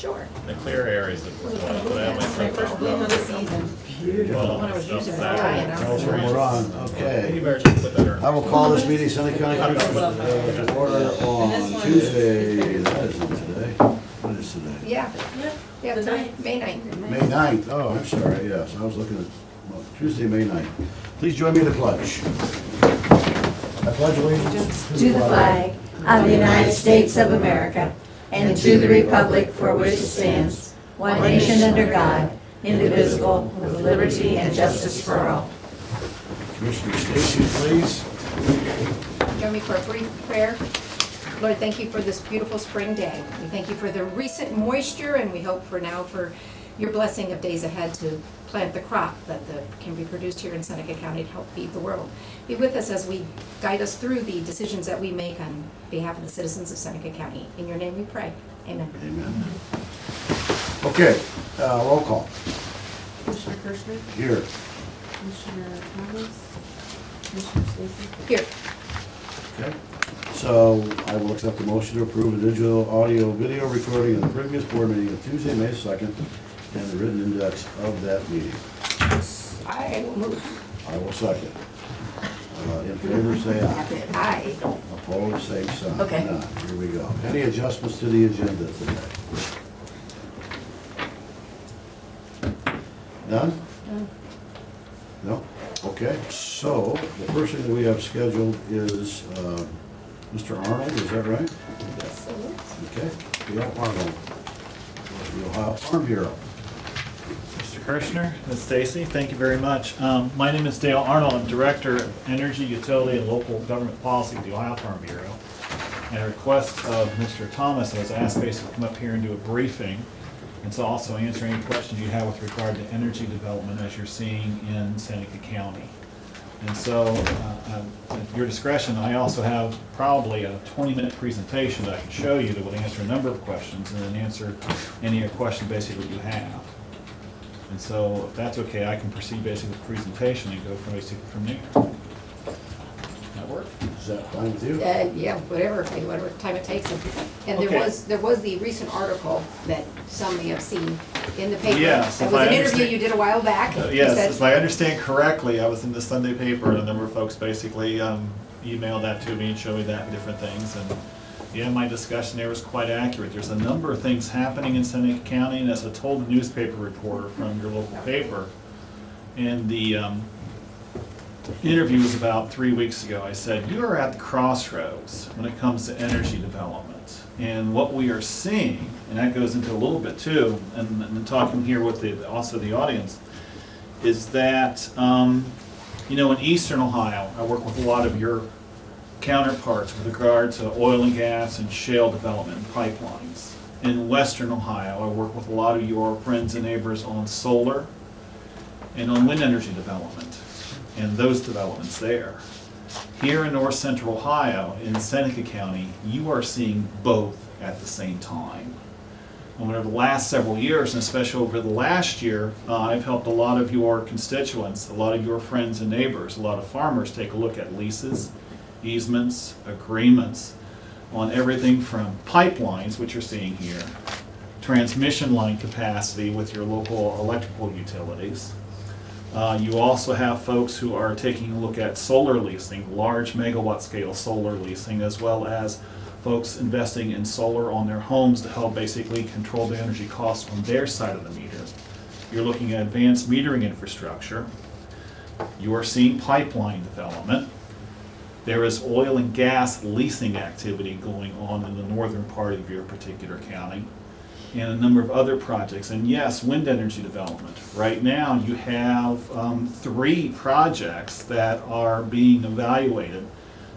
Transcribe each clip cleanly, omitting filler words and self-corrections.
Sure. The clear areas of but I have my First week of the season. When I was using it, Tell us when we're on. You Okay. better just put that I in. will call this meeting, Seneca County Commissioners, to order on Tuesday, that isn't today. What is today? Yeah, yeah, The it's ninth. May 9th. May 9th. Oh, I'm sorry, yes, I was looking at, well, Tuesday, May 9th. Please join me in the pledge. I pledge allegiance To the flag of the United States of America and to the republic for which it stands, one nation under God, indivisible, with liberty and justice for all. Commissioner Stacy, please. Join me for a brief prayer. Lord, thank you for this beautiful spring day. We thank you for the recent moisture, and we hope for now for your blessing of days ahead to plant the crop that can be produced here in Seneca County to help feed the world. Be with us as we guide us through the decisions that we make on behalf of the citizens of Seneca County. In your name we pray. Amen. Amen. Okay, roll call. Commissioner Kirschner, Here. Commissioner Thomas, Commissioner Stacy. Here. Okay. So I will accept the motion to approve a digital audio video recording of the previous board meeting of Tuesday, May 2nd, and the written index of that meeting. I will move. I will second. In favor, say aye. Aye. Opposed, same sign. Okay. None. Here we go. Any adjustments to the agenda today? None? No? Okay. So the first thing that we have scheduled is Mr. Arnold, is that right? Yes, it is. Okay. Dale Arnold, the Ohio Farm Bureau. Mr. Kirschner, Ms. Stacy, thank you very much. My name is Dale Arnold. I'm Director of Energy, Utility, and Local Government Policy at the Ohio Farm Bureau. And a request of Mr. Thomas, I was asked basically to come up here and do a briefing, and so also answer any questions you have with regard to energy development as you're seeing in Seneca County. And so, at your discretion, I also have probably a 20-minute presentation that I can show you that will answer a number of questions and then answer any question basically you have. And so, if that's okay, I can proceed basically with the presentation and go from basically from there. That work? Is that fine with you? Yeah, whatever time it takes. And Okay. there was the recent article that some may have seen in the paper. Yes, It if was I an interview understand- you did a while back. You Yes, said- if I understand correctly, I was in the Sunday paper, and a number of folks basically emailed that to me and showed me that and different things. And yeah, my discussion there was quite accurate. There's a number of things happening in Seneca County, and as I told the newspaper reporter from your local paper, and the interview was about 3 weeks ago, I said, you are at the crossroads when it comes to energy development. And what we are seeing, and that goes into a little bit too, and talking here with also the audience, is that, in Eastern Ohio, I work with a lot of your counterparts with regard to oil and gas and shale development and pipelines. In Western Ohio, I work with a lot of your friends and neighbors on solar and on wind energy development and those developments there. Here in North Central Ohio, in Seneca County, you are seeing both at the same time. And over the last several years, and especially over the last year, I've helped a lot of your constituents, a lot of your friends and neighbors, a lot of farmers take a look at leases, easements, agreements on everything from pipelines, which you're seeing here, transmission line capacity with your local electrical utilities. You also have folks who are taking a look at solar leasing, large megawatt scale solar leasing, as well as folks investing in solar on their homes to help basically control the energy costs on their side of the meter. You're looking at advanced metering infrastructure. You are seeing pipeline development. There is oil and gas leasing activity going on in the northern part of your particular county, and a number of other projects. And yes, wind energy development. Right now you have 3 projects that are being evaluated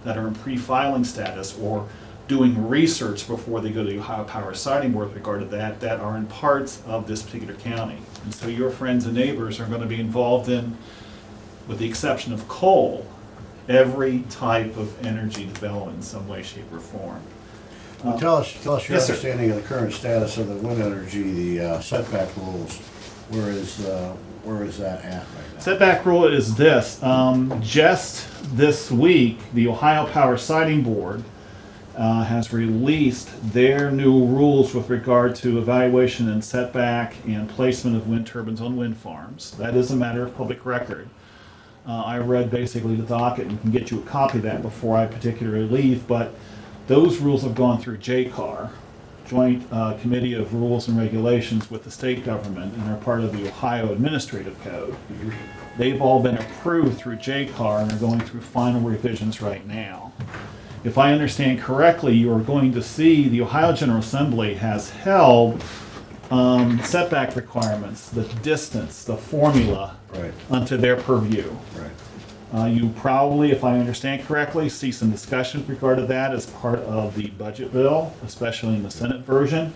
that are in pre-filing status or doing research before they go to the Ohio Power Siting Board with regard to that are in parts of this particular county. And so your friends and neighbors are going to be involved in, with the exception of coal, every type of energy development in some way, shape, or form. Well, tell us your Yes, sir. understanding of the current status of the wind energy, the setback rules. Where is that at right now? Setback rule is this. Just this week, the Ohio Power Siting Board has released their new rules with regard to evaluation and setback and placement of wind turbines on wind farms. That is a matter of public record. I read basically the docket and can get you a copy of that before I particularly leave, but those rules have gone through JCAR, Joint Committee of Rules and Regulations with the state government, and are part of the Ohio Administrative Code. They've all been approved through JCAR and are going through final revisions right now. If I understand correctly, you are going to see the Ohio General Assembly has held setback requirements, the distance, the formula, Right, unto their purview. right. You probably, if I understand correctly, see some discussion with regard to that as part of the budget bill, especially in the Senate version.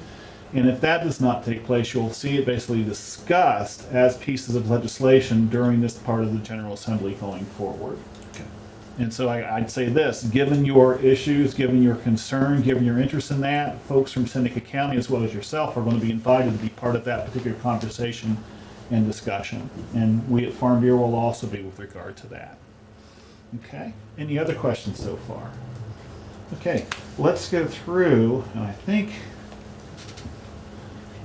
And if that does not take place, you'll see it basically discussed as pieces of legislation during this part of the General Assembly going forward. Okay. And so I'd say this, given your issues, given your concern, given your interest in that, folks from Seneca County as well as yourself are going to be invited to be part of that particular conversation and discussion. And we at Farm Bureau will also be with regard to that. Okay, any other questions so far? Okay, let's go through, and I think,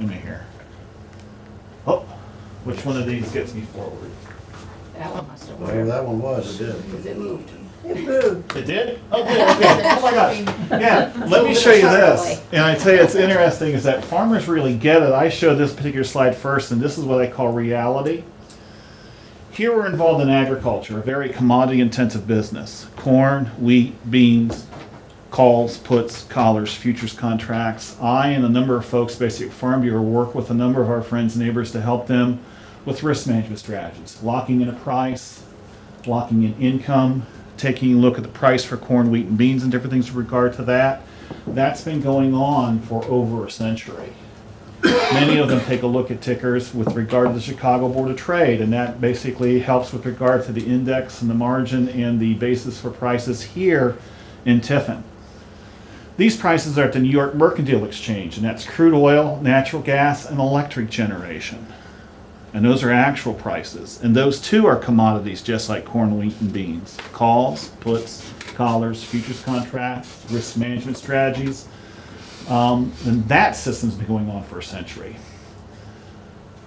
let me hear. Oh, which one of these gets me forward? That one must have Whatever worked, that one was, it did. because it moved. It moved. It did? Oh, good, okay. Oh my gosh. Yeah, let me show you this. And I tell you, it's interesting is that farmers really get it. I showed this particular slide first, and this is what I call reality. Here we're involved in agriculture, a very commodity-intensive business. Corn, wheat, beans, calls, puts, collars, futures contracts. I and a number of folks, basically at Farm Bureau, work with a number of our friends and neighbors to help them with risk management strategies, locking in a price, locking in income, taking a look at the price for corn, wheat, and beans and different things with regard to that. That's been going on for over a century. Many of them take a look at tickers with regard to the Chicago Board of Trade, and that basically helps with regard to the index and the margin and the basis for prices here in Tiffin. These prices are at the New York Mercantile Exchange, and that's crude oil, natural gas, and electric generation. And those are actual prices. And those too are commodities, just like corn, wheat, and beans. Calls, puts, collars, futures contracts, risk management strategies. And that system's been going on for a century.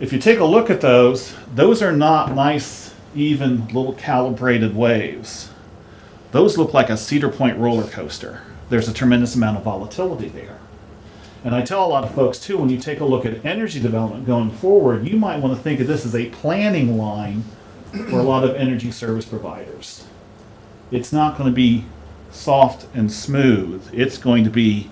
If you take a look at those are not nice, even little calibrated waves. Those look like a Cedar Point roller coaster. There's a tremendous amount of volatility there. And I tell a lot of folks too, when you take a look at energy development going forward, you might want to think of this as a planning line for a lot of energy service providers. It's not going to be soft and smooth. It's going to be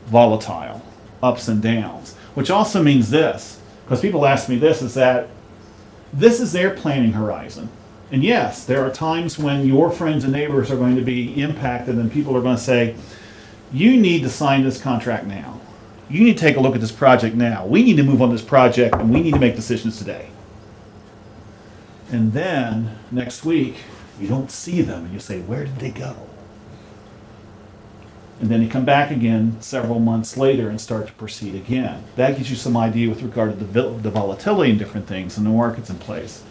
volatile, ups and downs, which also means this, because people ask me this, is that this is their planning horizon. And yes, there are times when your friends and neighbors are going to be impacted and people are going to say, you need to sign this contract now. You need to take a look at this project now. We need to move on this project and we need to make decisions today. And then next week, you don't see them and you say, where did they go? And then you come back again several months later and start to proceed again. That gives you some idea with regard to the volatility and different things and the markets in place.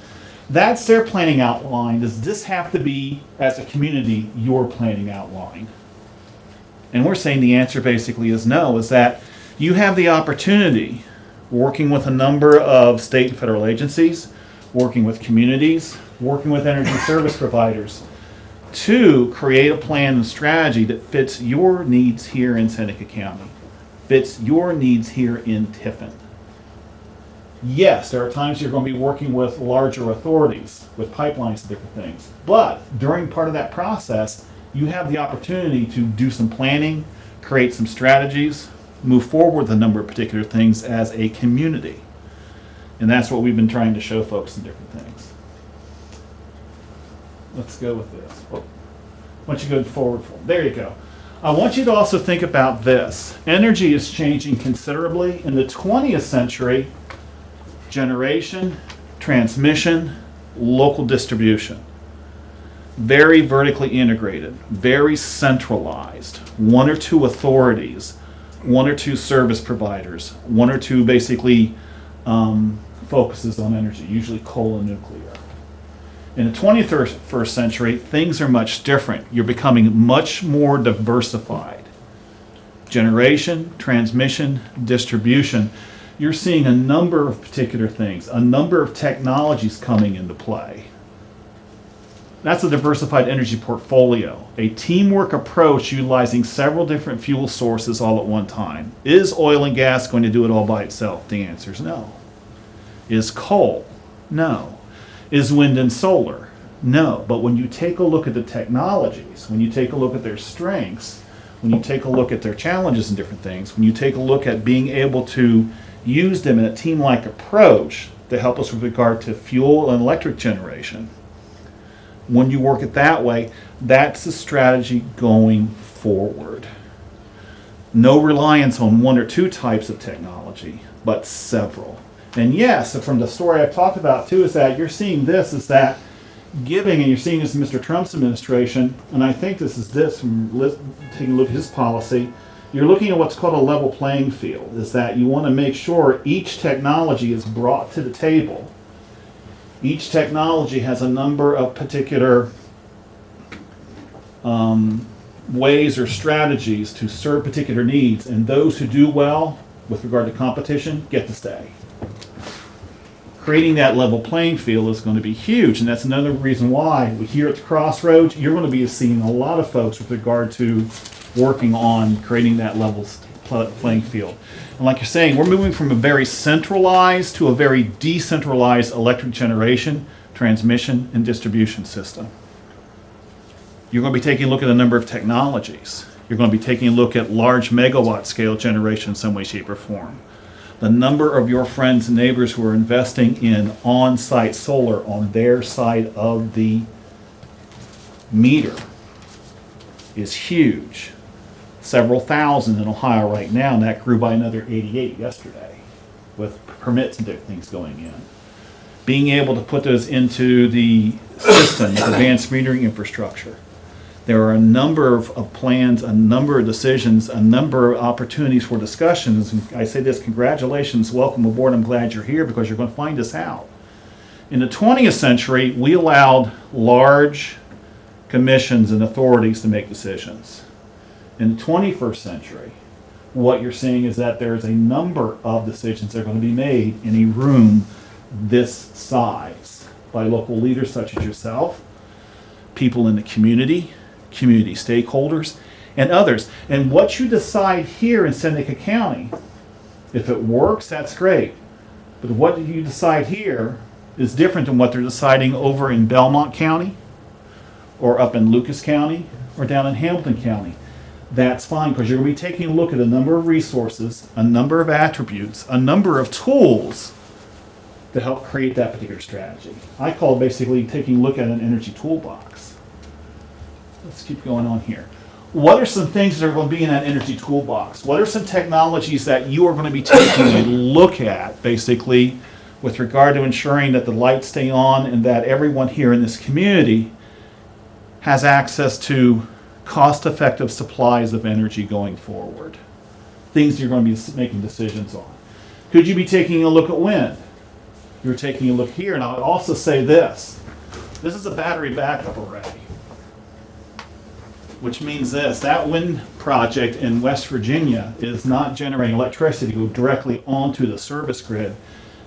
That's their planning outline. Does this have to be, as a community, your planning outline? And we're saying the answer basically is no, is that you have the opportunity, working with a number of state and federal agencies, working with communities, working with energy service providers, to create a plan and strategy that fits your needs here in Seneca County, fits your needs here in Tiffin. Yes, there are times you're going to be working with larger authorities, with pipelines and different things. But during part of that process, you have the opportunity to do some planning, create some strategies, move forward with a number of particular things as a community. And that's what we've been trying to show folks in different things. Let's go with this. Oh, once you go forward, there you go. I want you to also think about this. Energy is changing considerably. In the 20th century, generation, transmission, local distribution. Very vertically integrated, very centralized. One or two authorities, one or two service providers, one or two basically focuses on energy, usually coal and nuclear. In the 21st century, things are much different. You're becoming much more diversified. Generation, transmission, distribution. You're seeing a number of particular things, a number of technologies coming into play. That's a diversified energy portfolio, a teamwork approach utilizing several different fuel sources all at one time. Is oil and gas going to do it all by itself? The answer is no. Is coal? No. Is wind and solar? No. But when you take a look at the technologies, when you take a look at their strengths, when you take a look at their challenges and different things, when you take a look at being able to use them in a team-like approach to help us with regard to fuel and electric generation, when you work it that way, that's the strategy going forward. No reliance on one or two types of technology, but several. And yes, from the story I've talked about too, is that you're seeing this, is that giving, and you're seeing this in Mr. Trump's administration, and I think this is this, from taking a look at his policy, you're looking at what's called a level playing field, is that you want to make sure each technology is brought to the table. Each technology has a number of particular ways or strategies to serve particular needs, and those who do well with regard to competition get to stay. Creating that level playing field is going to be huge, and that's another reason why here at the Crossroads, you're going to be seeing a lot of folks with regard to working on creating that level playing field. And like you're saying, we're moving from a very centralized to a very decentralized electric generation, transmission, and distribution system. You're going to be taking a look at a number of technologies. You're going to be taking a look at large megawatt scale generation in some way, shape, or form. The number of your friends and neighbors who are investing in on-site solar on their side of the meter is huge. Several thousand in Ohio right now, and that grew by another 88 yesterday with permits and different things going in. Being able to put those into the system with advanced metering infrastructure. There are a number of plans, a number of decisions, a number of opportunities for discussions. And I say this, congratulations, welcome aboard. I'm glad you're here because you're going to find this out. In the 20th century, we allowed large commissions and authorities to make decisions. In the 21st century, what you're seeing is that there's a number of decisions that are going to be made in a room this size by local leaders such as yourself, people in the community stakeholders, and others. And what you decide here in Seneca County, if it works, that's great. But what you decide here is different than what they're deciding over in Belmont County, or up in Lucas County, or down in Hamilton County. That's fine, because you're going to be taking a look at a number of resources, a number of attributes, a number of tools to help create that particular strategy. I call it basically taking a look at an energy toolbox. Let's keep going on here. What are some things that are going to be in that energy toolbox? What are some technologies that you are going to be taking a look at, basically, with regard to ensuring that the lights stay on and that everyone here in this community has access to cost-effective supplies of energy going forward? Things you're going to be making decisions on. Could you be taking a look at wind? You're taking a look here, and I would also say this. This is a battery backup array. Which means this, that wind project in West Virginia is not generating electricity to go directly onto the service grid.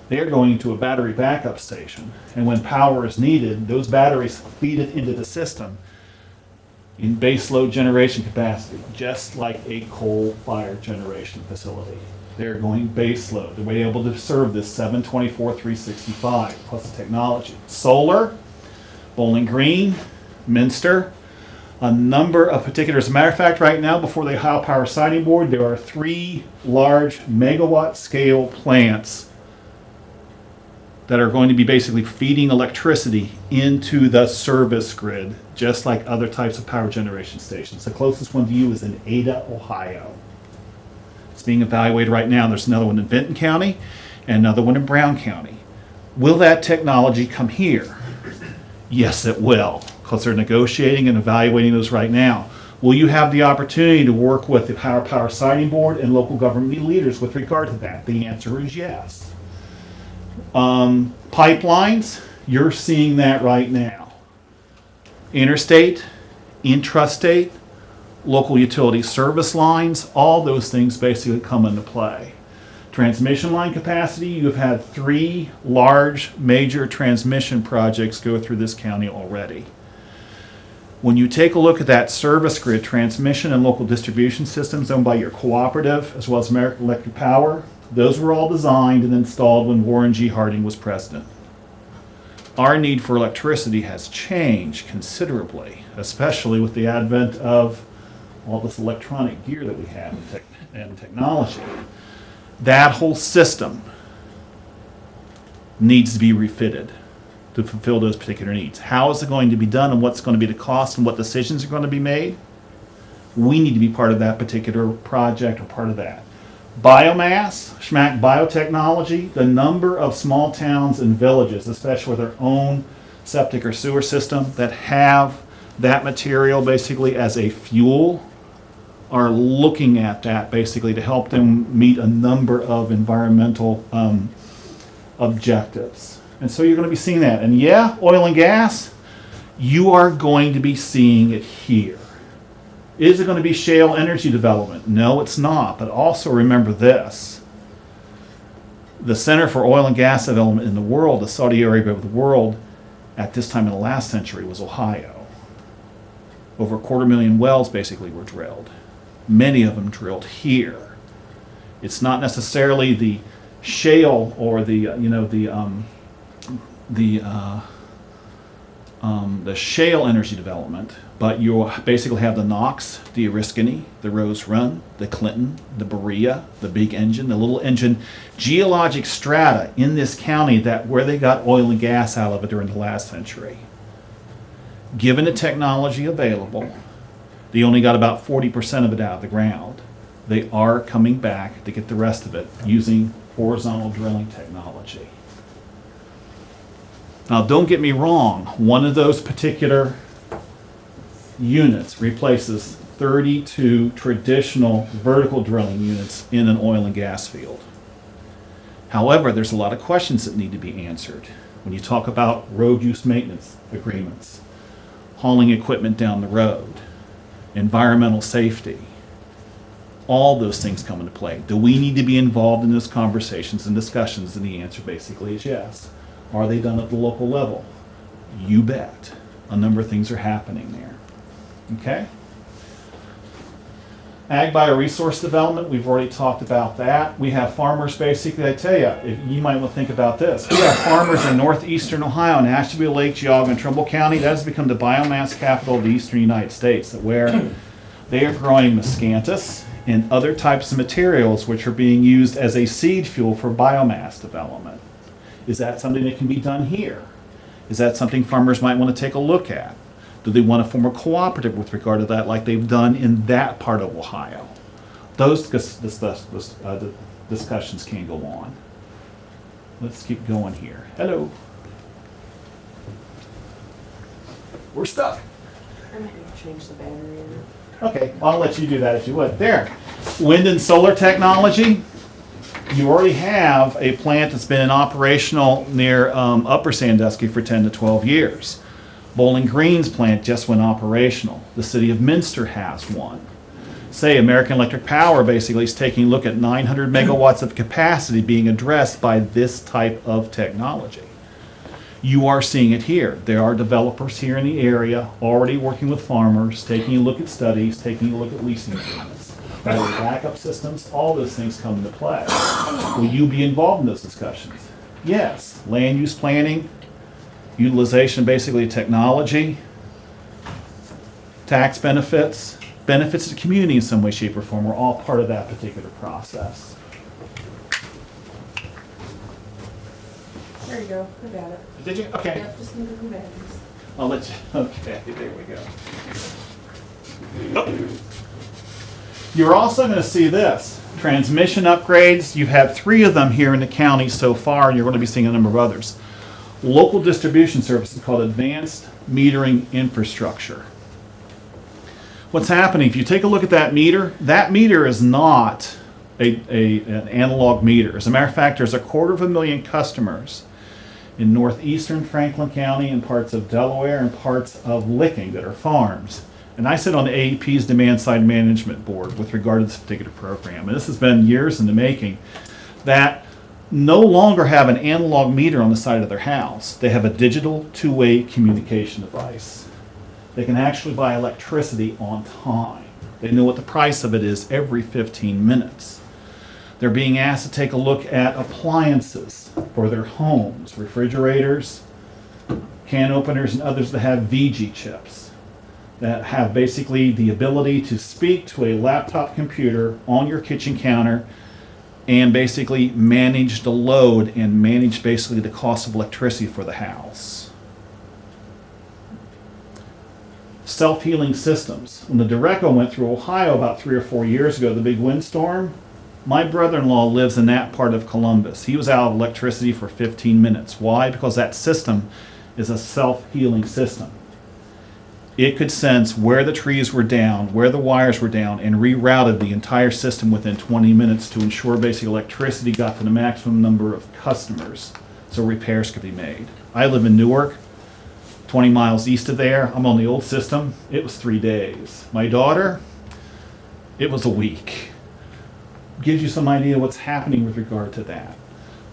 They're going to a battery backup station. And when power is needed, those batteries feed it into the system in base load generation capacity, just like a coal-fired generation facility. They're going base load. They're able to serve this 724-365 plus the technology. Solar, Bowling Green, Minster, a number of particulars. As a matter of fact, right now, before the Ohio Power Siting Board, there are 3 large megawatt scale plants that are going to be basically feeding electricity into the service grid, just like other types of power generation stations. The closest one to you is in Ada, Ohio. It's being evaluated right now. There's another one in Benton County and another one in Brown County. Will that technology come here? Yes, it will, because they're negotiating and evaluating those right now. Will you have the opportunity to work with the Ohio Power Siting Board and local government leaders with regard to that? The answer is yes. Pipelines, You're seeing that right now. Interstate, intrastate, local utility service lines, all those things basically come into play. Transmission line capacity, you've had 3 large major transmission projects go through this county already. When you take a look at that service grid, transmission and local distribution systems owned by your cooperative, as well as American Electric Power, those were all designed and installed when Warren G. Harding was president. Our need for electricity has changed considerably, especially with the advent of all this electronic gear that we have and technology. That whole system needs to be refitted to fulfill those particular needs. How is it going to be done, and what's going to be the cost, and what decisions are going to be made? We need to be part of that particular project or part of that. Biomass, Schmack Biotechnology, the number of small towns and villages, especially with their own septic or sewer system, that have that material basically as a fuel, are looking at that basically to help them meet a number of environmental objectives. And so you're going to be seeing that. And yeah, oil and gas, you are going to be seeing it here. Is it going to be shale energy development? No, it's not. But also remember this. The Center for Oil and Gas Development in the world, the Saudi Arabia of the world, at this time in the last century was Ohio. Over 250,000 wells basically were drilled. Many of them drilled here. It's not necessarily the shale or the shale energy development, but you basically have the Knox, the Oriskany, the Rose Run, the Clinton, the Berea, the Big Engine, the Little Engine, geologic strata in this county that where they got oil and gas out of it during the last century. Given the technology available, they only got about 40% of it out of the ground. They are coming back to get the rest of it using horizontal drilling technology. Now, don't get me wrong, one of those particular units replaces 32 traditional vertical drilling units in an oil and gas field. However, there's a lot of questions that need to be answered when you talk about road use maintenance agreements, hauling equipment down the road, environmental safety. All those things come into play. Do we need to be involved in those conversations and discussions? And the answer basically is yes. Are they done at the local level? You bet. A number of things are happening there. Okay? Ag bioresource development, we've already talked about that. We have farmers basically, I tell you, you might want to think about this. We have farmers in northeastern Ohio, in Ashtabula Lake, Geauga, and Trumbull County. That has become the biomass capital of the eastern United States, where they are growing miscanthus and other types of materials which are being used as a seed fuel for biomass development. Is that something that can be done here? Is that something farmers might want to take a look at? Do they want to form a cooperative with regard to that like they've done in that part of Ohio? Those discussions can go on. Let's keep going here. Hello. We're stuck. I might need to change the battery in it. Okay, I'll let you do that if you would. There. Wind and solar technology. You already have a plant that's been operational near Upper Sandusky for 10 to 12 years. Bowling Green's plant just went operational. The city of Minster has one. Say American Electric Power basically is taking a look at 900 megawatts of capacity being addressed by this type of technology. You are seeing it here. There are developers here in the area already working with farmers, taking a look at studies, taking a look at leasing agreements. Battery backup systems, all those things come into play. Will you be involved in those discussions? Yes. Land use planning, utilization basically of technology, tax benefits, benefits to the community in some way, shape, or form are all part of that particular process. There you go, I got it. Did you? Okay. Yep, just needed the batteries. I'll let you. Okay, there we go. Oh. You're also going to see this. Transmission upgrades. You've had 3 of them here in the county so far, and you're going to be seeing a number of others. Local distribution services called advanced metering infrastructure. What's happening, if you take a look at that meter is not an analog meter. As a matter of fact, there's 250,000 customers in northeastern Franklin County and parts of Delaware and parts of Licking that are farms. And I sit on the AEP's Demand Side Management Board with regard to this particular program. And this has been years in the making, that no longer have an analog meter on the side of their house. They have a digital two-way communication device. They can actually buy electricity on time. They know what the price of it is every 15 minutes. They're being asked to take a look at appliances for their homes, refrigerators, can openers, and others that have VG chips, that have basically the ability to speak to a laptop computer on your kitchen counter and basically manage the load and manage basically the cost of electricity for the house. Self-healing systems. When the Derecho went through Ohio about 3 or 4 years ago, the big windstorm, my brother-in-law lives in that part of Columbus. He was out of electricity for 15 minutes. Why? Because that system is a self-healing system. It could sense where the trees were down, where the wires were down, and rerouted the entire system within 20 minutes to ensure basic electricity got to the maximum number of customers so repairs could be made. I live in Newark, 20 miles east of there. I'm on the old system. It was 3 days. My daughter, it was a week. Gives you some idea what's happening with regard to that.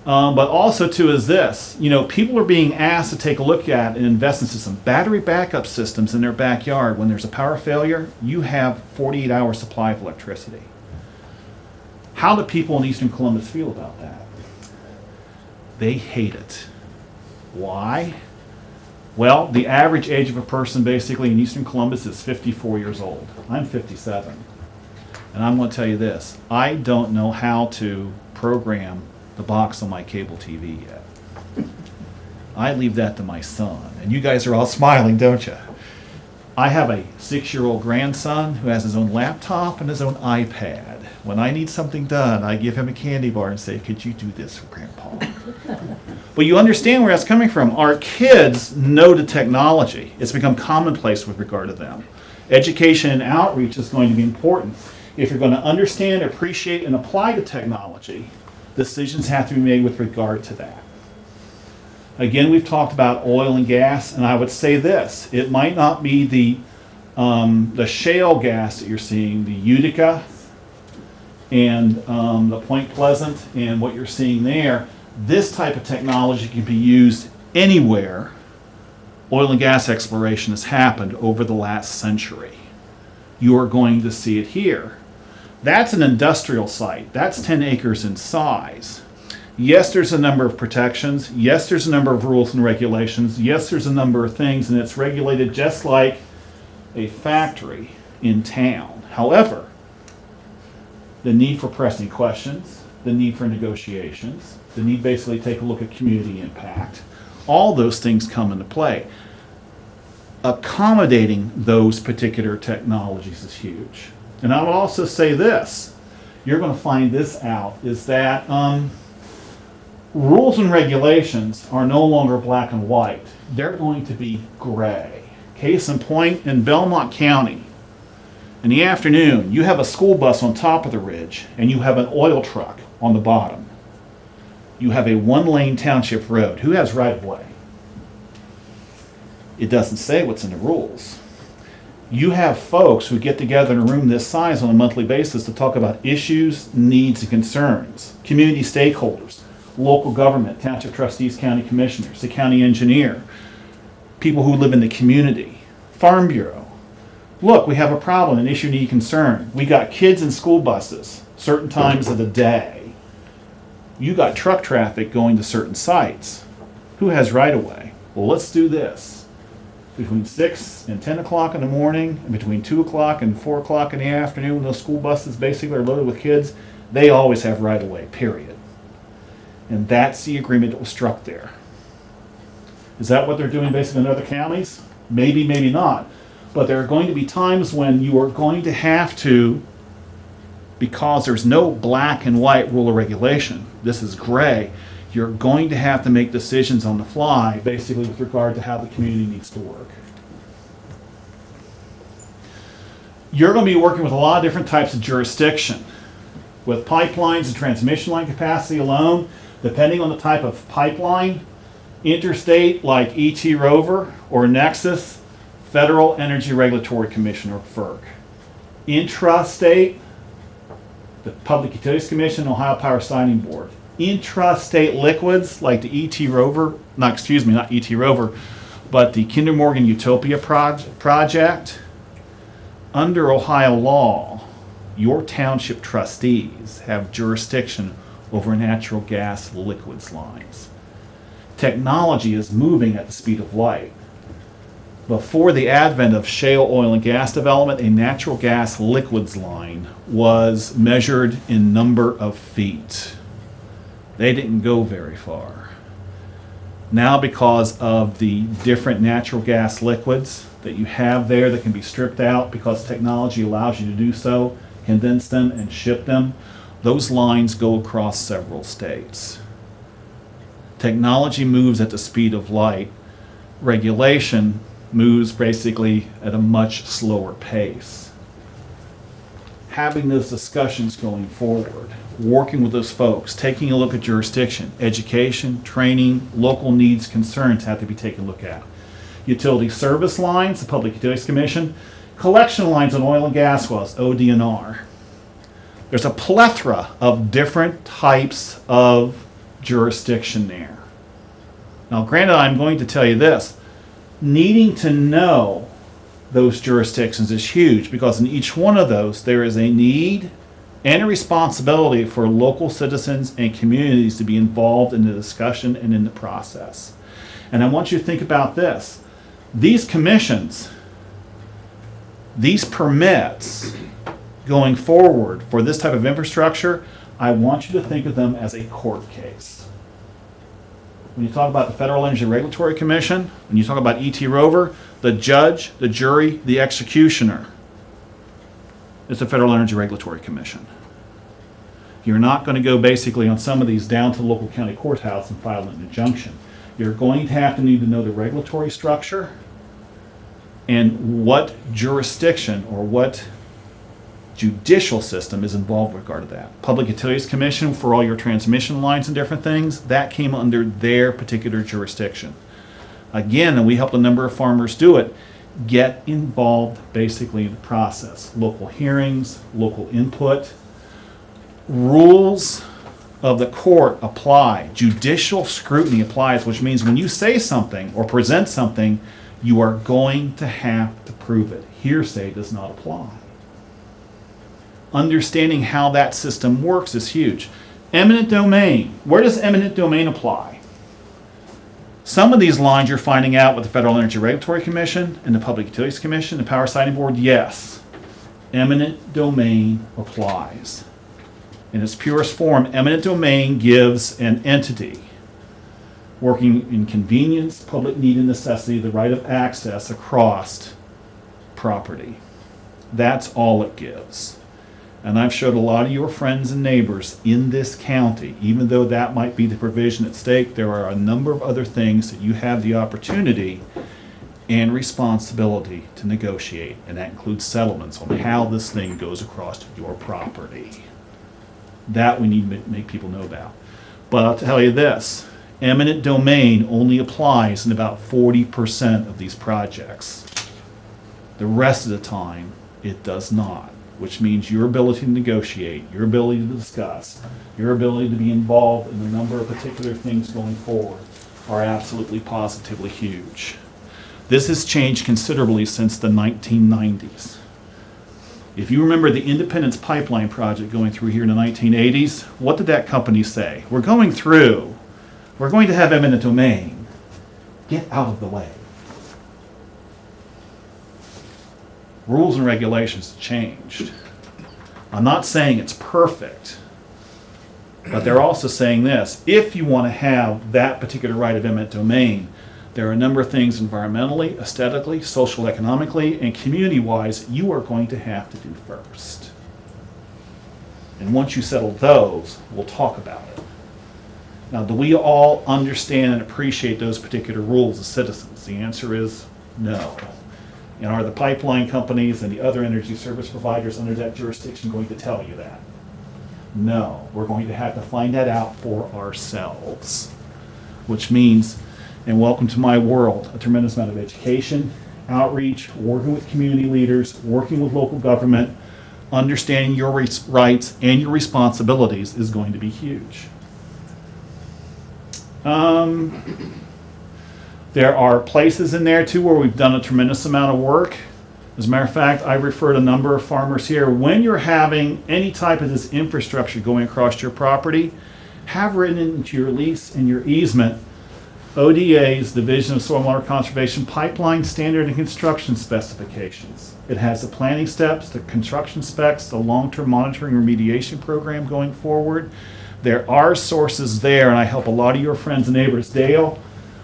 But also too is this, people are being asked to take a look at and invest in some battery backup systems in their backyard. When there's a power failure, you have 48-hour supply of electricity. How do people in Eastern Columbus feel about that? They hate it. Why? Well, the average age of a person basically in Eastern Columbus is 54 years old. I'm 57. And I'm going to tell you this, I don't know how to program the box on my cable TV yet. I leave that to my son. And you guys are all smiling, don't you? I have a 6-year-old grandson who has his own laptop and his own iPad. When I need something done, I give him a candy bar and say, could you do this for Grandpa? But you understand where that's coming from. Our kids know the technology. It's become commonplace with regard to them. Education and outreach is going to be important. If you're going to understand, appreciate, and apply the technology, decisions have to be made with regard to that. Again, we've talked about oil and gas, and I would say this. It might not be the shale gas that you're seeing, the Utica and the Point Pleasant and what you're seeing there. This type of technology can be used anywhere oil and gas exploration has happened over the last century. You are going to see it here. That's an industrial site. That's 10 acres in size. Yes, there's a number of protections. Yes, there's a number of rules and regulations. Yes, there's a number of things, and it's regulated just like a factory in town. However, the need for pressing questions, the need for negotiations, the need basically to take a look at community impact, all those things come into play. Accommodating those particular technologies is huge. And I would also say this, you're going to find this out, is that rules and regulations are no longer black and white. They're going to be gray. Case in point, in Belmont County, in the afternoon, you have a school bus on top of the ridge, and you have an oil truck on the bottom. You have a one-lane township road. Who has right-of-way? It doesn't say what's in the rules. You have folks who get together in a room this size on a monthly basis to talk about issues, needs, and concerns. Community stakeholders, local government, township trustees, county commissioners, the county engineer, people who live in the community, Farm Bureau. Look, we have a problem, an issue, need, concern. We got kids in school buses, certain times of the day. You got truck traffic going to certain sites. Who has right-of-way? Well, let's do this. Between 6 and 10 o'clock in the morning, and between 2 o'clock and 4 o'clock in the afternoon, when those school buses basically are loaded with kids, they always have right-of-way, period. And that's the agreement that was struck there. Is that what they're doing basically in other counties? Maybe, maybe not. But there are going to be times when you are going to have to, because there's no black and white rule or regulation, this is gray, you're going to have to make decisions on the fly, basically with regard to how the community needs to work. You're going to be working with a lot of different types of jurisdiction. With pipelines and transmission line capacity alone, depending on the type of pipeline, Interstate, like ET Rover or Nexus, Federal Energy Regulatory Commission or FERC. Intrastate, the Public Utilities Commission, Ohio Power Siting Board. Intrastate liquids, like the ET Rover, not ET Rover, but the Kinder Morgan Utopia project. Under Ohio law, your township trustees have jurisdiction over natural gas liquids lines. Technology is moving at the speed of light. Before the advent of shale oil and gas development, a natural gas liquids line was measured in number of feet. They didn't go very far. Now, because of the different natural gas liquids that you have there that can be stripped out because technology allows you to do so, condense them and ship them, those lines go across several states. Technology moves at the speed of light. Regulation moves basically at a much slower pace. Having those discussions going forward, working with those folks, taking a look at jurisdiction, education, training, local needs, concerns have to be taken a look at. Utility service lines, the Public Utilities Commission, collection lines on oil and gas wells, OD&R. There's a plethora of different types of jurisdiction there. Now, granted, I'm going to tell you this. Needing to know those jurisdictions is huge because in each one of those there is a need and a responsibility for local citizens and communities to be involved in the discussion and in the process. And I want you to think about this. These commissions, these permits going forward for this type of infrastructure, I want you to think of them as a court case. When you talk about the Federal Energy Regulatory Commission, when you talk about ET Rover, the judge, the jury, the executioner is the Federal Energy Regulatory Commission. You're not going to go basically on some of these down to the local county courthouse and file an injunction. You're going to have to need to know the regulatory structure and what jurisdiction or what judicial system is involved with regard to that. Public Utilities Commission for all your transmission lines and different things, that came under their particular jurisdiction. Again, and we helped a number of farmers do it, get involved basically in the process. Local hearings, local input, rules of the court apply. Judicial scrutiny applies, which means when you say something or present something, you are going to have to prove it. Hearsay does not apply. Understanding how that system works is huge. Eminent domain. Where does eminent domain apply? Some of these lines you're finding out with the Federal Energy Regulatory Commission and the Public Utilities Commission, the Power Siting Board, yes. Eminent domain applies. In its purest form, eminent domain gives an entity working in convenience, public need and necessity, the right of access across property. That's all it gives. And I've showed a lot of your friends and neighbors in this county, even though that might be the provision at stake, there are a number of other things that you have the opportunity and responsibility to negotiate, and that includes settlements on how this thing goes across your property. That we need to make people know about. But I'll tell you this, eminent domain only applies in about 40% of these projects. The rest of the time, it does not, which means your ability to negotiate, your ability to discuss, your ability to be involved in a number of particular things going forward are absolutely positively huge. This has changed considerably since the 1990s. If you remember the Independence Pipeline project going through here in the 1980s, what did that company say? We're going to have eminent domain. Get out of the way. Rules and regulations have changed. I'm not saying it's perfect, but they're also saying this. If you want to have that particular right of eminent domain, there are a number of things environmentally, aesthetically, social, economically, and community-wise you are going to have to do first. And once you settle those, we'll talk about it. Now, do we all understand and appreciate those particular rules as citizens? The answer is no. And are the pipeline companies and the other energy service providers under that jurisdiction going to tell you that? No. We're going to have to find that out for ourselves, which means and welcome to my world. A tremendous amount of education, outreach, working with community leaders, working with local government, understanding your rights and your responsibilities is going to be huge. There are places in there too where we've done a tremendous amount of work. As a matter of fact, I referred a number of farmers here. When you're having any type of this infrastructure going across your property, have written into your lease and your easement ODA's Division of Stormwater Conservation pipeline standard and construction specifications. It has the planning steps, the construction specs, the long-term monitoring remediation program going forward. There are sources there, and I help a lot of your friends and neighbors. Dale,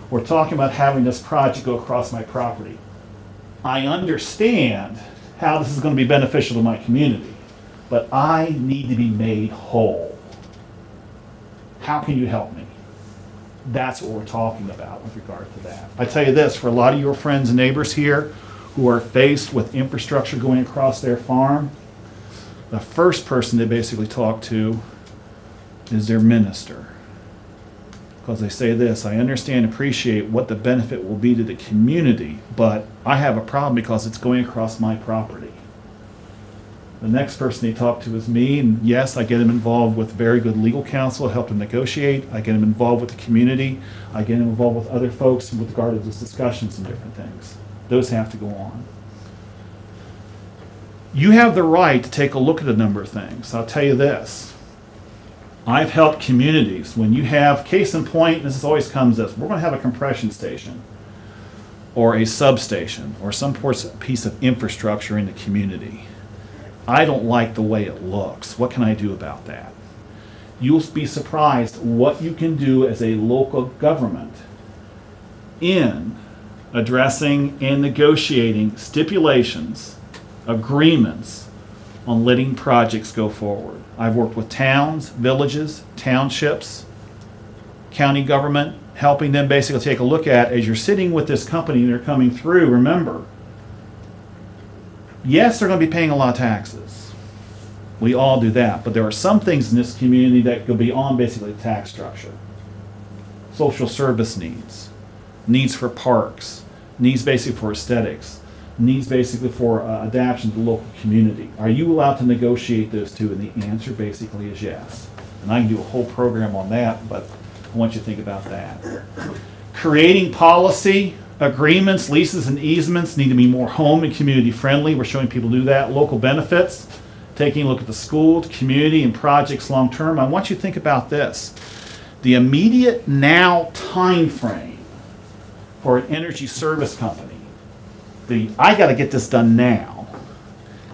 we're talking about having this project go across my property. I understand how this is going to be beneficial to my community, but I need to be made whole. How can you help me? That's what we're talking about with regard to that. I tell you this, for a lot of your friends and neighbors here who are faced with infrastructure going across their farm, the first person they basically talk to is their minister. Because they say this, I understand and appreciate what the benefit will be to the community, but I have a problem because it's going across my property. The next person they talk to is me, and yes, I get them involved with very good legal counsel, help them negotiate. I get them involved with the community. I get them involved with other folks with regard to those discussions and different things. Those have to go on. You have the right to take a look at a number of things. I'll tell you this. I've helped communities. When you have, case in point, this always comes as, we're going to have a compression station or a substation or some piece of infrastructure in the community. I don't like the way it looks. What can I do about that? You'll be surprised what you can do as a local government in addressing and negotiating stipulations, agreements on letting projects go forward. I've worked with towns, villages, townships, county government, helping them basically take a look at, as you're sitting with this company and they're coming through, remember, yes, they're going to be paying a lot of taxes. We all do that. But there are some things in this community that go beyond basically the tax structure. Social service needs, needs for parks, needs basically for aesthetics, needs basically for adaptation to the local community. Are you allowed to negotiate those two? And the answer basically is yes. And I can do a whole program on that, but I want you to think about that. Creating policy, agreements, leases, and easements need to be more home and community friendly. We're showing people to do that. Local benefits, taking a look at the school, the community, and projects long term. I want you to think about this. The immediate now time frame for an energy service company, I got to get this done now,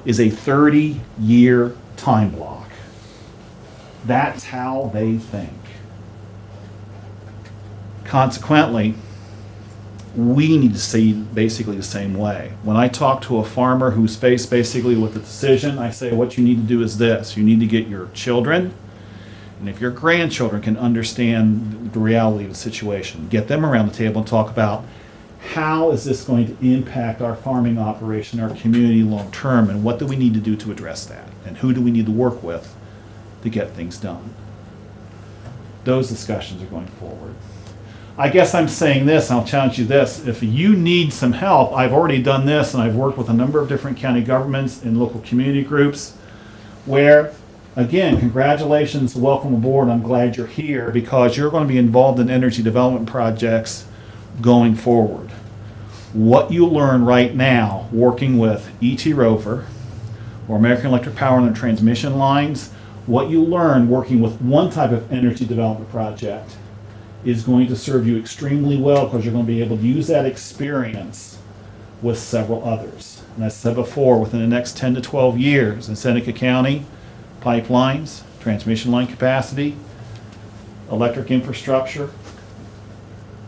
is a 30-year time block. That's how they think. Consequently, we need to see basically the same way. When I talk to a farmer who's faced basically with a decision, I say what you need to do is this. You need to get your children, and if your grandchildren can understand the reality of the situation, get them around the table and talk about how is this going to impact our farming operation, our community long term, and what do we need to do to address that, and who do we need to work with to get things done. Those discussions are going forward. I guess I'm saying this, and I'll challenge you this. If you need some help, I've already done this, and I've worked with a number of different county governments and local community groups where, again, congratulations, welcome aboard. I'm glad you're here because you're going to be involved in energy development projects going forward. What you learn right now working with E.T. Rover or American Electric Power on their transmission lines, what you learn working with one type of energy development project is going to serve you extremely well because you're going to be able to use that experience with several others. And as I said before, within the next 10 to 12 years in Seneca County, pipelines, transmission line capacity, electric infrastructure,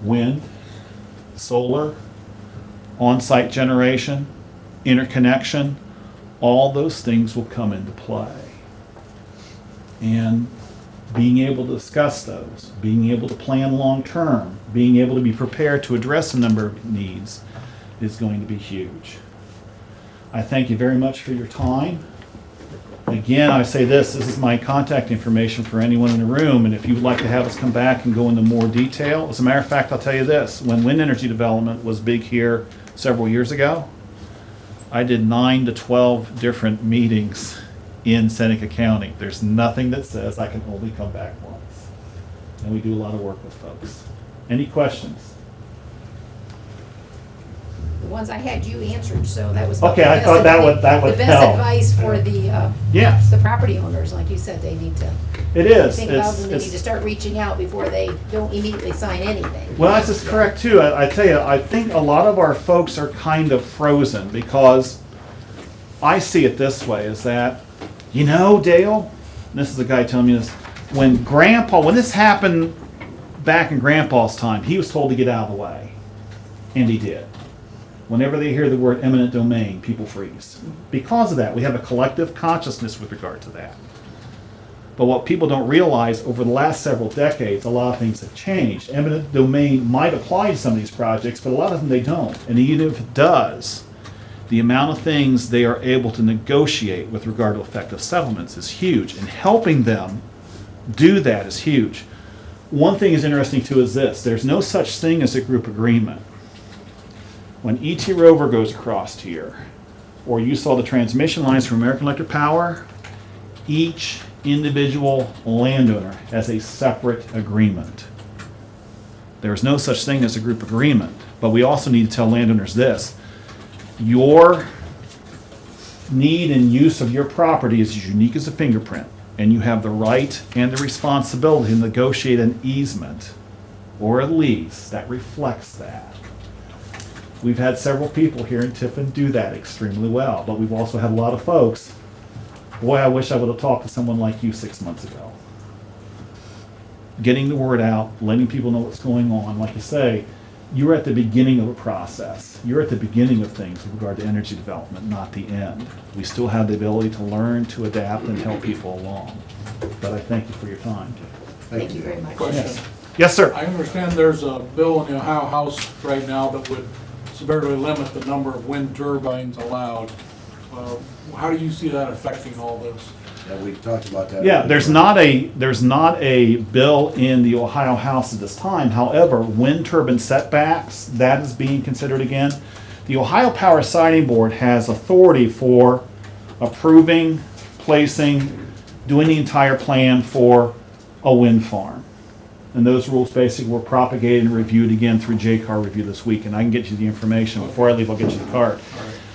wind, solar, on-site generation, interconnection, all those things will come into play. And being able to discuss those, being able to plan long-term, being able to be prepared to address a number of needs is going to be huge. I thank you very much for your time. Again, I say this is my contact information for anyone in the room, and if you would like to have us come back and go into more detail, as a matter of fact, I'll tell you this, when wind energy development was big here several years ago, I did 9 to 12 different meetings in Seneca County. There's nothing that says I can only come back once. And we do a lot of work with folks. Any questions? The ones I had you answered, so that was. Okay, the I best thought that would The best help. advice for the, Yes, the property owners, like you said, they need to it is. think about It's- them, they need to start reaching out before they don't immediately sign anything. Well, that's just correct too. I tell you, I think a lot of our folks are kind of frozen because I see it this way, is that, you know, Dale, and this is the guy telling me this, when this happened back in Grandpa's time, he was told to get out of the way. And he did. Whenever they hear the word eminent domain, people freeze. Because of that, we have a collective consciousness with regard to that. But what people don't realize, over the last several decades, a lot of things have changed. Eminent domain might apply to some of these projects, but a lot of them they don't. And even if it does, the amount of things they are able to negotiate with regard to effective settlements is huge. And helping them do that is huge. One thing is interesting too is this. There's no such thing as a group agreement. When ET Rover goes across here, or you saw the transmission lines from American Electric Power, each individual landowner has a separate agreement. There is no such thing as a group agreement, but we also need to tell landowners this. Your need and use of your property is as unique as a fingerprint, and you have the right and the responsibility to negotiate an easement or a lease that reflects that. We've had several people here in Tiffin do that extremely well, but we've also had a lot of folks, boy, I wish I would have talked to someone like you 6 months ago. Getting the word out, letting people know what's going on. Like you say, you're at the beginning of a process. You're at the beginning of things with regard to energy development, not the end. We still have the ability to learn, to adapt, and help people along. But I thank you for your time. Thank you very much. Question. Yes, yes, sir. I understand there's a bill in the Ohio House right now that would severely limit the number of wind turbines allowed. How do you see that affecting all this? Yeah, we talked about that. Yeah, there's not a bill in the Ohio House at this time. However, wind turbine setbacks, that is being considered again. The Ohio Power Siting Board has authority for approving, placing, doing the entire plan for a wind farm. And those rules basically were propagated and reviewed again through JCAR review this week. And I can get you the information. Before I leave, I'll get you the card.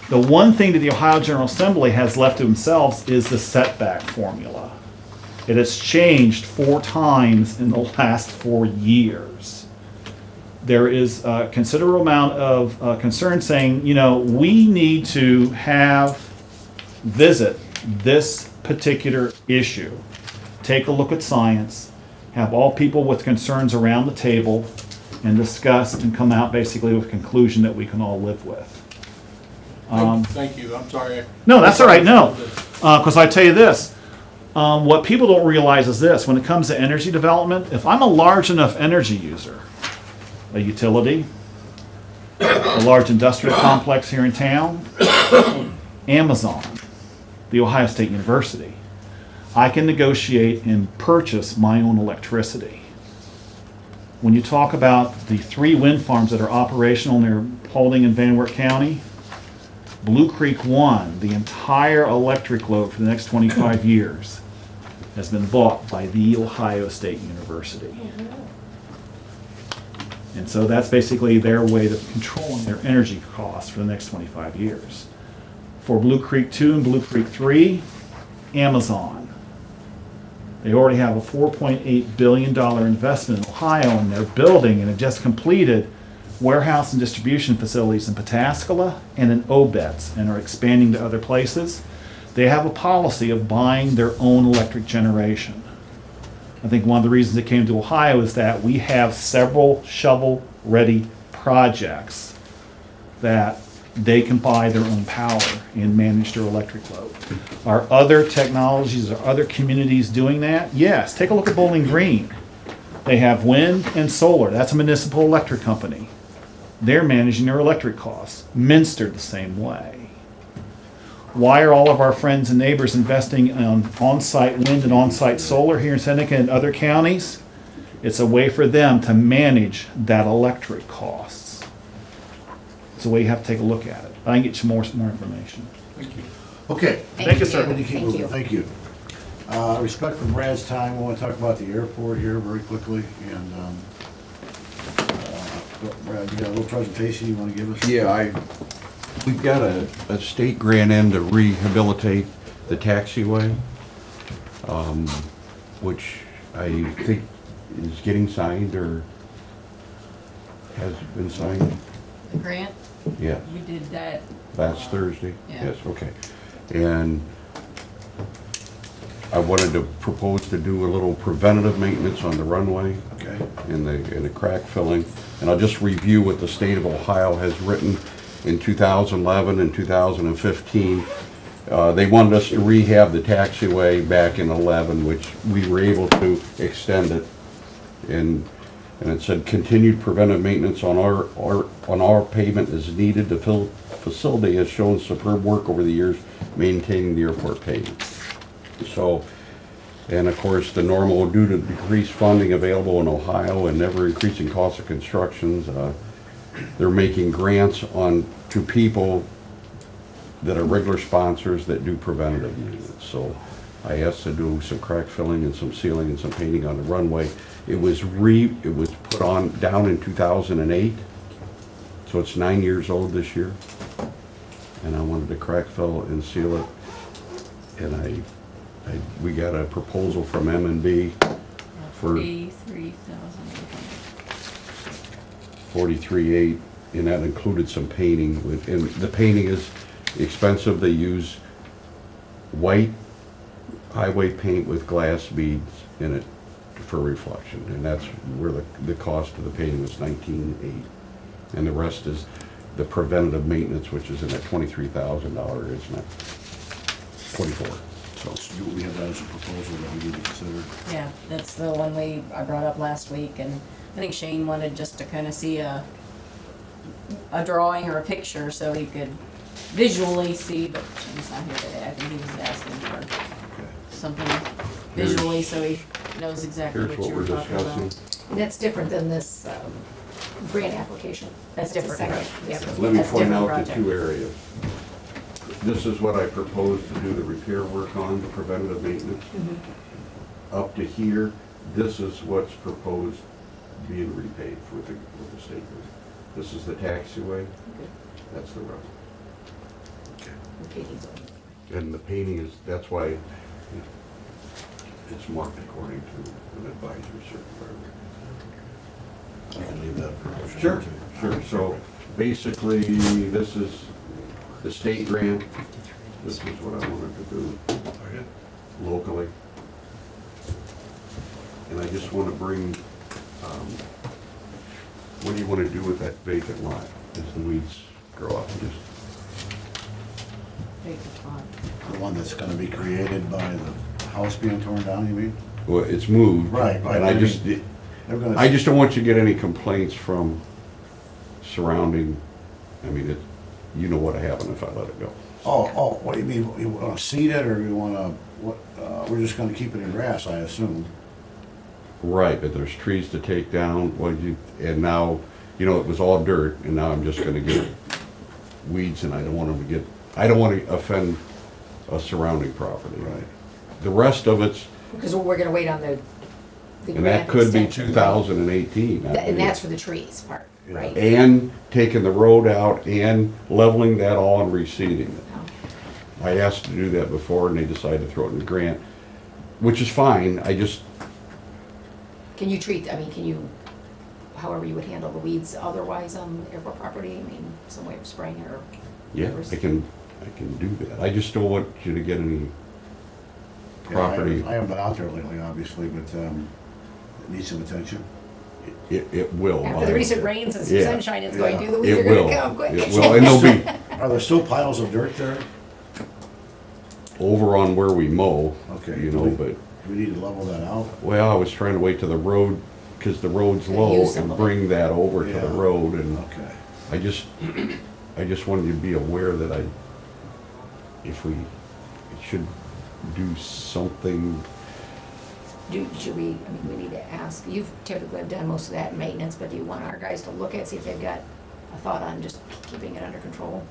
The one thing that the Ohio General Assembly has left to themselves is the setback formula. It has changed 4 times in the last 4 years. There is a considerable amount of concern saying, you know, we need to visit this particular issue. Take a look at science, have all people with concerns around the table and discuss and come out basically with a conclusion that we can all live with. Thank you, I'm sorry. No, that's all right, no. Because I tell you this, what people don't realize is this, when it comes to energy development, if I'm a large enough energy user, a utility, a large industrial complex here in town, Amazon, the Ohio State University, I can negotiate and purchase my own electricity. When you talk about the 3 wind farms that are operational near Paulding and Van Wert County, Blue Creek 1, the entire electric load for the next 25 years has been bought by the Ohio State University. And so that's basically their way of controlling their energy costs for the next 25 years. For Blue Creek 2 and Blue Creek 3, Amazon. They already have a $4.8 billion investment in Ohio, and they're building and have just completed warehouse and distribution facilities in Pataskala and in Obetz, and are expanding to other places. They have a policy of buying their own electric generation. I think one of the reasons it came to Ohio is that we have several shovel-ready projects that they can buy their own power and manage their electric load. Are other technologies or other communities doing that? Yes. Take a look at Bowling Green. They have wind and solar. That's a municipal electric company. They're managing their electric costs. Minster the same way. Why are all of our friends and neighbors investing on on-site wind and on-site solar here in Seneca and other counties? It's a way for them to manage that electric costs. It's a way you have to take a look at it. I can get you more information. Thank you. Okay. Thank you, sir. We need to keep Thank moving. you. Thank you. Respect for Brad's time, we want to talk about the airport here very quickly, and, Brad, you got a little presentation you want to give us? Yeah, we've got a state grant in to rehabilitate the taxiway, which I think is getting signed or has been signed. The grant, Yes, we did that. last Thursday. Yeah. Yes, okay. And I wanted to propose to do a little preventative maintenance on the runway. Okay. In the crack filling. And I'll just review what the state of Ohio has written in 2011 and 2015. They wanted us to rehab the taxiway back in 11, which we were able to extend it. And it said continued preventive maintenance on our pavement is needed. The facility has shown superb work over the years maintaining the airport pavement. So, and of course, the normal, due to decreased funding available in Ohio and ever increasing cost of constructions, they're making grants to people that are regular sponsors that do preventative maintenance. So I asked to do some crack filling and some sealing and some painting on the runway. It was put on down in 2008, so it's 9 years old this year. And I wanted to crack fill and seal it. And we got a proposal from M&B for 43.8, and that included some painting. And the painting is expensive. They use white highway paint with glass beads in it for reflection, and that's where the cost of the painting was $19,800, and the rest is the preventative maintenance, which is in that $23,000, isn't it? 24. So we have that as a proposal that we need to consider. Yeah, that's the one I brought up last week, and I think Shane wanted just to kind of see a drawing or a picture so he could visually see, but Shane's not here today. I think he was asking for Okay. something visually so he knows exactly Here's what what you we're were talking discussing. about. And that's different than this grant application. That's a different, second- right. yeah. Let me That's point different out the project. two areas. This is what I propose to do the repair work on, the preventative maintenance. Up to here, this is what's proposed being repaid with the state. This is the taxiway, that's the road. The paintings on. And the painting is, that's why it's marked according to an advisory circular. You can leave that for. Sure, sure. So basically, this is the state grant. This is what I wanted to do locally. And I just want to bring, what do you want to do with that vacant lot? As the weeds grow up, just, The one that's gonna be created by the house being torn down, you mean? well, it's moved. Right. And I just, They're gonna. I just don't want you to get any complaints from surrounding, I mean, you know what'll happen if I let it go. Oh, what do you mean, you wanna seed it, or you wanna, we're just gonna keep it in grass, I assume? Right, but there's trees to take down, and now, it was all dirt, and now I'm just gonna get weeds, and I don't want them to I don't want to offend a surrounding property. Right. The rest of it's, Because we're gonna wait on the and grant that could be extension, right? 2018. I And believe. that's for the trees part, Yeah. right? And taking the road out and leveling that all and reseeding it. I asked to do that before, and they decided to throw it in the grant, which is fine, Can you however you would handle the weeds otherwise on airport property? I mean, some way of spraying it or? yeah, I can do that. I just don't want you to get any property. Yeah, I haven't been out there lately, obviously, but, it needs some attention. It will. After the recent rains and some Yeah. sunshine, it's going to, the weeds It are gonna will. come quick. It will, and there'll be, Are there still piles of dirt there? over on where we mow, Okay. but, Do we need to level that out? well, I was trying to wait to the road, because the road's Gonna low, use some and of it. bring that over to Yeah. the road, and Okay. I just wanted you to be aware that if we should do something. Should we, I mean, we need to ask, you've typically have done most of that maintenance, but do you want our guys to look at, see if they've got a thought on just keeping it under control?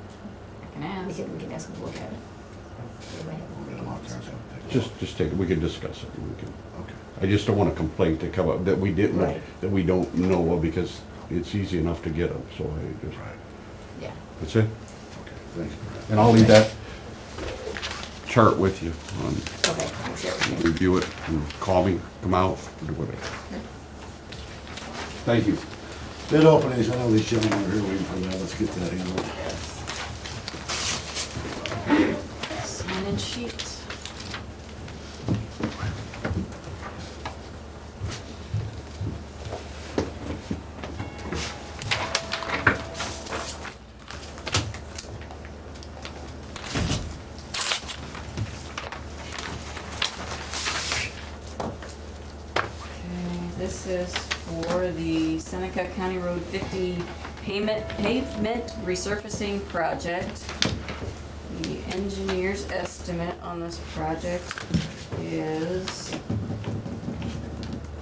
I can ask. We can ask them to look at it. They might have- Get them out there and take a look. Just take, we can discuss it. We can. Okay. I just don't want a complaint to come up that we didn't, Right. that we don't know of, because it's easy enough to get them, so I just, Right. Yeah. that's it. Okay, thanks. And I'll leave that chart with you, Okay, I'll share with you. review it, and call me, come out, do whatever. Thank you. Bid openings, I know these gentlemen are here waiting for that, let's get that handled. Sign-in sheet. Okay, this is for the Seneca County Road 50 pavement resurfacing project. The engineer's estimate on this project is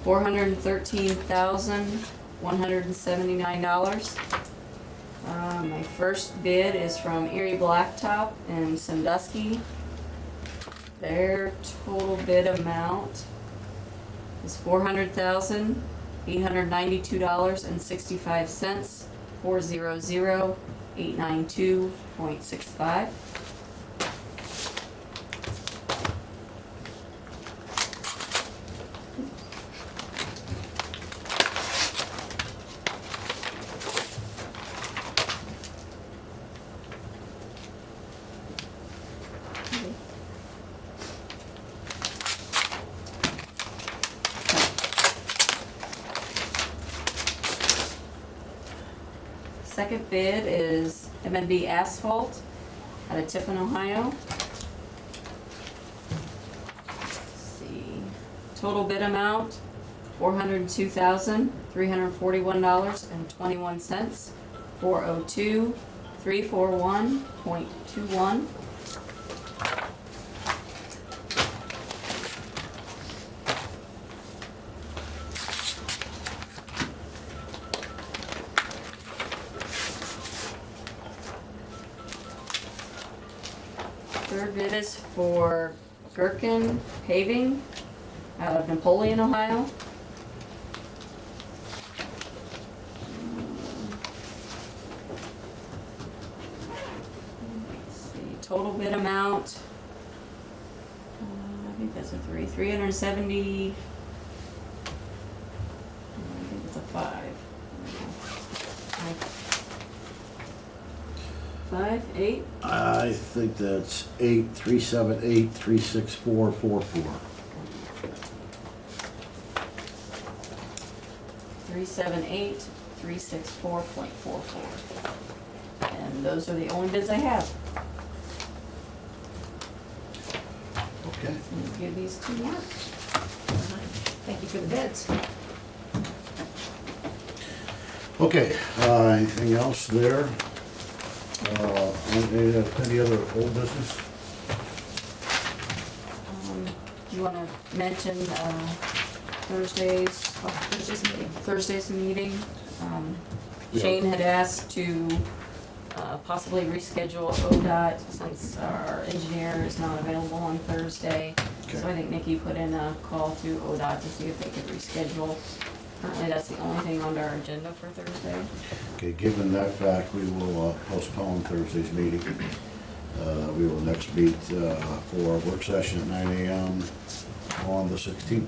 $413,179. My first bid is from Erie Blacktop in Sandusky. Their total bid amount is $400,892.65, 400,892.65. Second bid is MNB Asphalt out of Tiffin, Ohio. Let's see, total bid amount, $402,341.21, 402,341.21. Third bid is for Gherkin Paving out of Napoleon, Ohio. Let's see, total bid amount, I think that's a 370, I think it's a 5. 5, 8? I think that's 837836444. 378,364.44. And those are the only bids I have. Okay. We'll give these to Mark. Thank you for the bids. Okay, anything else there? Any other old business? You wanna mention, Thursday's meeting? Yeah. Shane had asked to, possibly reschedule ODOT since our engineer is not available on Thursday. So Okay. I think Nikki put in a call to ODOT to see if they could reschedule. Currently, that's the only thing on our agenda for Thursday. Okay, given that fact, we will postpone Thursday's meeting. We will next meet for a work session at 9 a.m. on the 16th.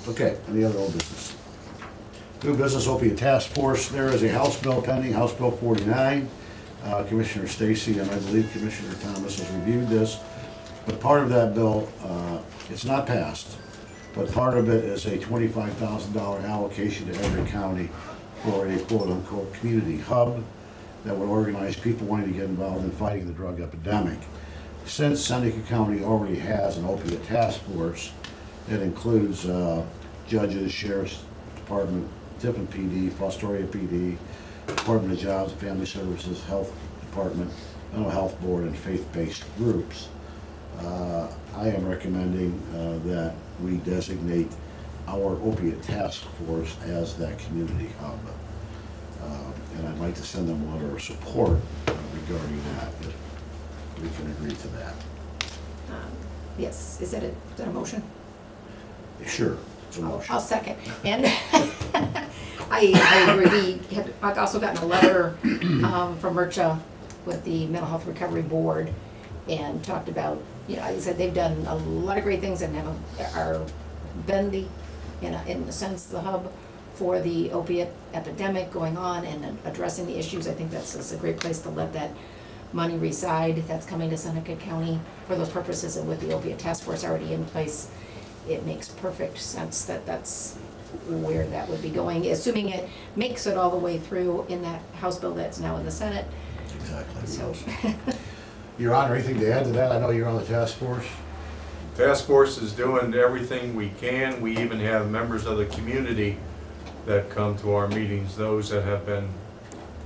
Okay, any other old business? New business opiate task force, there is a House bill pending, House Bill 49. Commissioner Stacy and I believe Commissioner Thomas has reviewed this. But part of that bill, it's not passed, but part of it is a $25,000 allocation to every county for a quote-unquote community hub that would organize people wanting to get involved in fighting the drug epidemic. Since Seneca County already has an opiate task force, it includes judges, sheriff's department, Tiffin PD, Fostoria PD, Department of Jobs and Family Services, Health Department, Mental Health Board, and faith-based groups. I am recommending that we designate our opiate task force as that community hub. And I'd like to send them a letter of support regarding that, if we can agree to that. Yes, is that a motion? Sure, it's a motion. I'll second. And I agree. I've also gotten a letter from MRCHA with the Mental Health Recovery Board and talked about, like I said, they've done a lot of great things and are been in a sense, the hub for the opiate epidemic going on and addressing the issues. I think that's a great place to let that money reside. That's coming to Seneca County for those purposes, and with the opiate task force already in place, it makes perfect sense that that's where that would be going, assuming it makes it all the way through in that House bill that's now in the Senate. Exactly. So, Your Honor, anything to add to that? I know you're on the task force. Task force is doing everything we can. We even have members of the community that come to our meetings, those that have been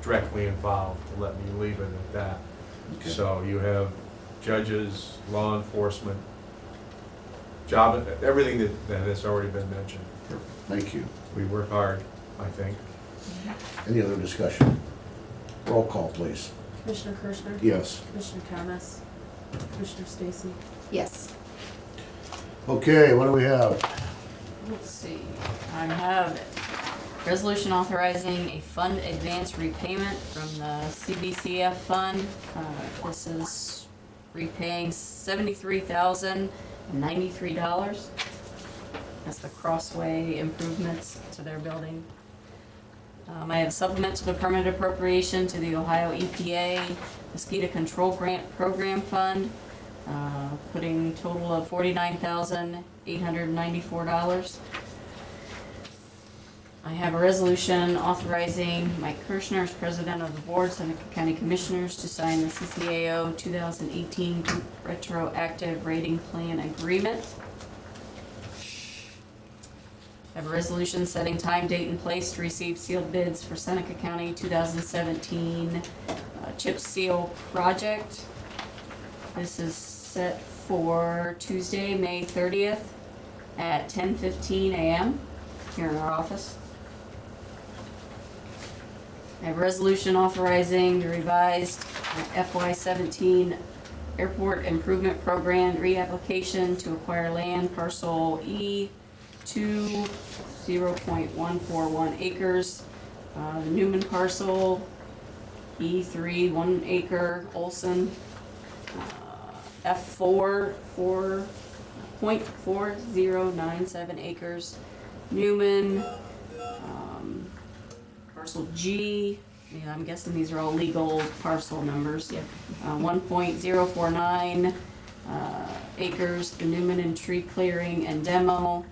directly involved, let me leave it at that. Okay. So you have judges, law enforcement, job, everything that has already been mentioned. Thank you. We work hard, I think. Any other discussion? Roll call, please. Commissioner Kirschner? Yes. Commissioner Thomas? Commissioner Stacy? yes. Okay, what do we have? Let's see, I have resolution authorizing a fund advance repayment from the CBCF fund. This is repaying $73,093. That's the crossway improvements to their building. I have a supplement to the permanent appropriation to the Ohio EPA Mosquito Control Grant Program Fund, putting total of $49,894. I have a resolution authorizing Mike Kirschner as president of the board, Seneca County Commissioners, to sign the CCAO 2018 retroactive rating plan agreement. I have a resolution setting time, date, and place to receive sealed bids for Seneca County 2017 chip seal project. This is set for Tuesday, May 30th at 10:15 a.m. here in our office. I have a resolution authorizing the revised FY17 Airport Improvement Program reapplication to acquire land parcel E2 0.141 acres. The Newman parcel E3 1 acre, Olson F4 4.4097 acres, Newman. Parcel G, yeah, I'm guessing these are all legal parcel numbers. Yep. 1.049 acres, the Newman and tree clearing and demo.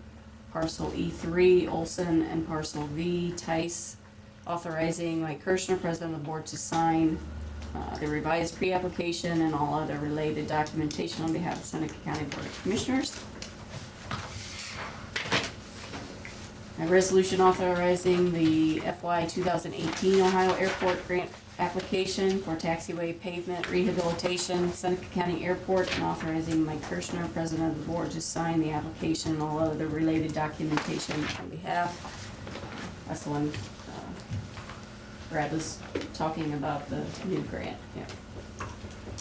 Parcel E3, Olson, and parcel V, Tice. Authorizing Mike Kirschner, president of the board, to sign the revised pre-application and all other related documentation on behalf of Seneca County Board of Commissioners. A resolution authorizing the FY 2018 Ohio Airport Grant application for taxiway pavement rehabilitation, Seneca County Airport, and authorizing Mike Kirschner, president of the board, to sign the application and all other related documentation on behalf. That's the one Brad was talking about, the new grant. Yeah.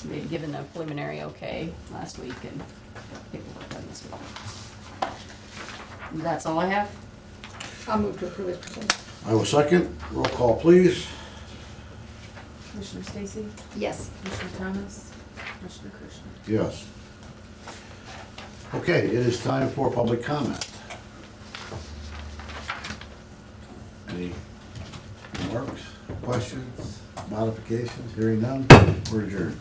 They'd given the preliminary okay last week and paperwork done this week. That's all I have. I'll move to approve as presented. I will second. Roll call, please. Commissioner Stacy? Yes. Commissioner Thomas? Commissioner Kirschner? Yes. Okay, it is time for public comment. Any remarks, questions, modifications? Hearing none, we're adjourned.